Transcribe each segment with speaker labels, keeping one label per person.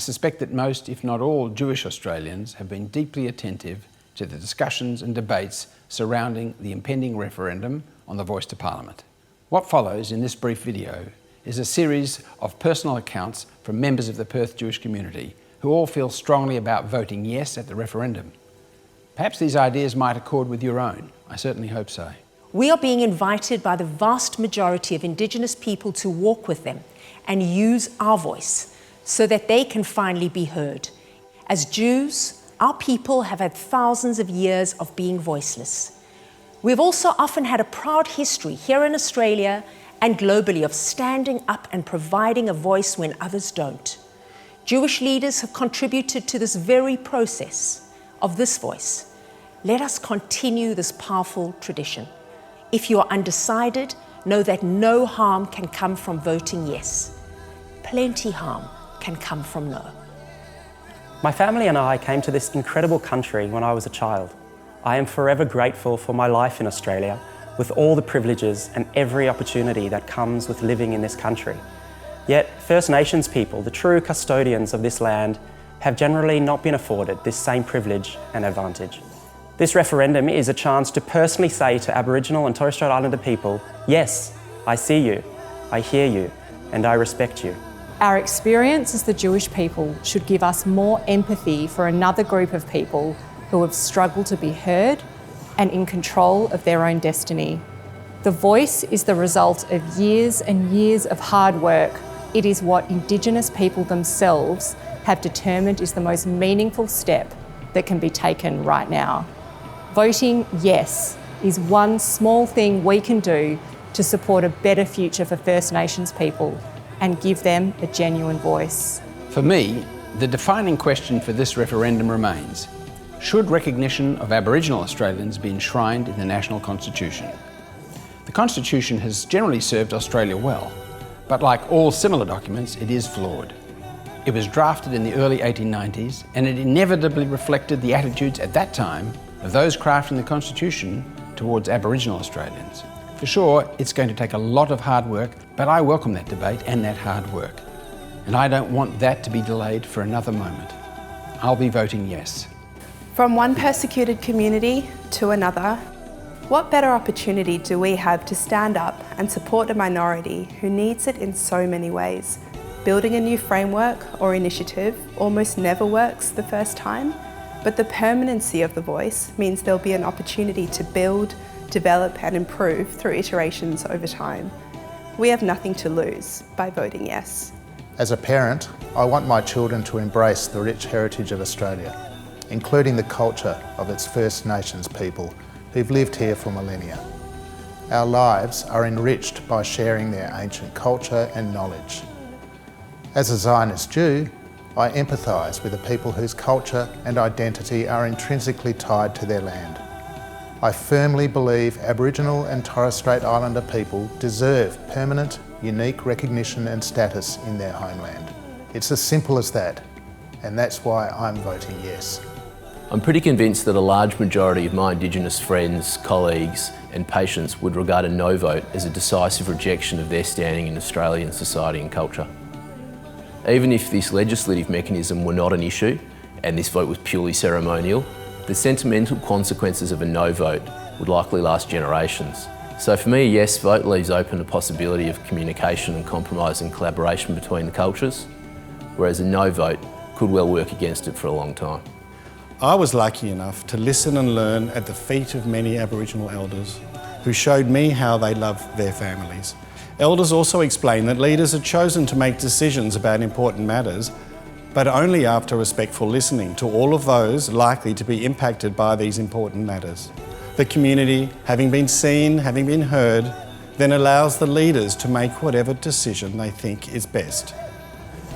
Speaker 1: suspect that most, if not all, Jewish Australians have been deeply attentive to the discussions and debates surrounding the impending referendum on the voice to Parliament. What follows in this brief video is a series of personal accounts from members of the Perth Jewish community who all feel strongly about voting yes at the referendum. Perhaps these ideas might accord with your own. I certainly hope so.
Speaker 2: We are being invited by the vast majority of Indigenous people to walk with them and use our voice so that they can finally be heard. As Jews, our people have had thousands of years of being voiceless. We've also often had a proud history here in Australia and globally of standing up and providing a voice when others don't. Jewish leaders have contributed to this very process of this voice. Let us continue this powerful tradition. If you are undecided, know that no harm can come from voting yes. Plenty harm can come from no.
Speaker 3: My family and I came to this incredible country when I was a child. I am forever grateful for my life in Australia, with all the privileges and every opportunity that comes with living in this country. Yet First Nations people, the true custodians of this land, have generally not been afforded this same privilege and advantage. This referendum is a chance to personally say to Aboriginal and Torres Strait Islander people, yes, I see you, I hear you, and I respect you.
Speaker 4: Our experience as the Jewish people should give us more empathy for another group of people who have struggled to be heard and in control of their own destiny. The voice is the result of years and years of hard work. It is what Indigenous people themselves have determined is the most meaningful step that can be taken right now. Voting yes is one small thing we can do to support a better future for First Nations people and give them a genuine voice.
Speaker 1: For me, the defining question for this referendum remains: should recognition of Aboriginal Australians be enshrined in the National Constitution? The Constitution has generally served Australia well, but like all similar documents, it is flawed. It was drafted in the early 1890s, and it inevitably reflected the attitudes at that time of those crafting the Constitution towards Aboriginal Australians. For sure, it's going to take a lot of hard work, but I welcome that debate and that hard work. And I don't want that to be delayed for another moment. I'll be voting yes.
Speaker 5: From one persecuted community to another, what better opportunity do we have to stand up and support a minority who needs it in so many ways? Building a new framework or initiative almost never works the first time, but the permanency of the voice means there'll be an opportunity to build, develop and improve through iterations over time. We have nothing to lose by voting yes.
Speaker 6: As a parent, I want my children to embrace the rich heritage of Australia, including the culture of its First Nations people who've lived here for millennia. Our lives are enriched by sharing their ancient culture and knowledge. As a Zionist Jew, I empathise with the people whose culture and identity are intrinsically tied to their land. I firmly believe Aboriginal and Torres Strait Islander people deserve permanent, unique recognition and status in their homeland. It's as simple as that, and that's why I'm voting yes.
Speaker 7: I'm pretty convinced that a large majority of my Indigenous friends, colleagues and patients would regard a no vote as a decisive rejection of their standing in Australian society and culture. Even if this legislative mechanism were not an issue and this vote was purely ceremonial, the sentimental consequences of a no vote would likely last generations. So for me, a yes vote leaves open the possibility of communication and compromise and collaboration between the cultures, whereas a no vote could well work against it for a long time.
Speaker 8: I was lucky enough to listen and learn at the feet of many Aboriginal elders who showed me how they love their families. Elders also explain that leaders are chosen to make decisions about important matters, but only after respectful listening to all of those likely to be impacted by these important matters. The community, having been seen, having been heard, then allows the leaders to make whatever decision they think is best.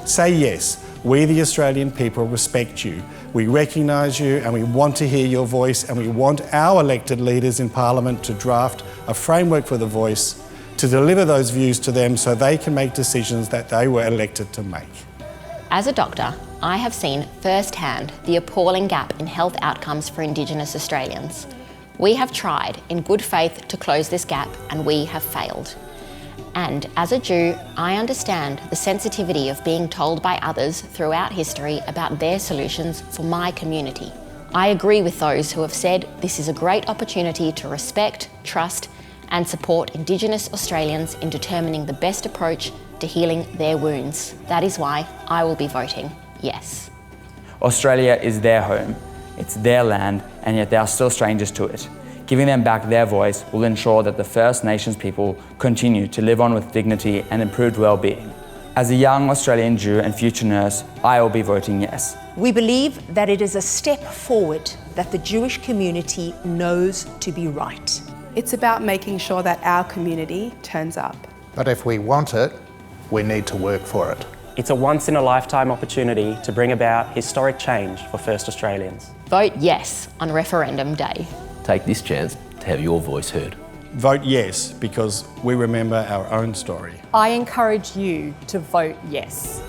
Speaker 8: Say yes, we the Australian people respect you, we recognise you and we want to hear your voice, and we want our elected leaders in Parliament to draft a framework for the voice to deliver those views to them so they can make decisions that they were elected to make.
Speaker 9: As a doctor, I have seen firsthand the appalling gap in health outcomes for Indigenous Australians. We have tried in good faith to close this gap and we have failed. And as a Jew, I understand the sensitivity of being told by others throughout history about their solutions for my community. I agree with those who have said this is a great opportunity to respect, trust, and support Indigenous Australians in determining the best approach to healing their wounds. That is why I will be voting yes.
Speaker 10: Australia is their home, it's their land, and yet they are still strangers to it. Giving them back their voice will ensure that the First Nations people continue to live on with dignity and improved well-being. As a young Australian Jew and future nurse, I will be voting yes.
Speaker 2: We believe that it is a step forward that the Jewish community knows to be right.
Speaker 5: It's about making sure that our community turns up.
Speaker 6: But if we want it, we need to work for it.
Speaker 3: It's a once-in-a-lifetime opportunity to bring about historic change for First Australians.
Speaker 9: Vote yes on referendum day.
Speaker 7: Take this chance to have your voice heard.
Speaker 8: Vote yes because we remember our own story.
Speaker 4: I encourage you to vote yes.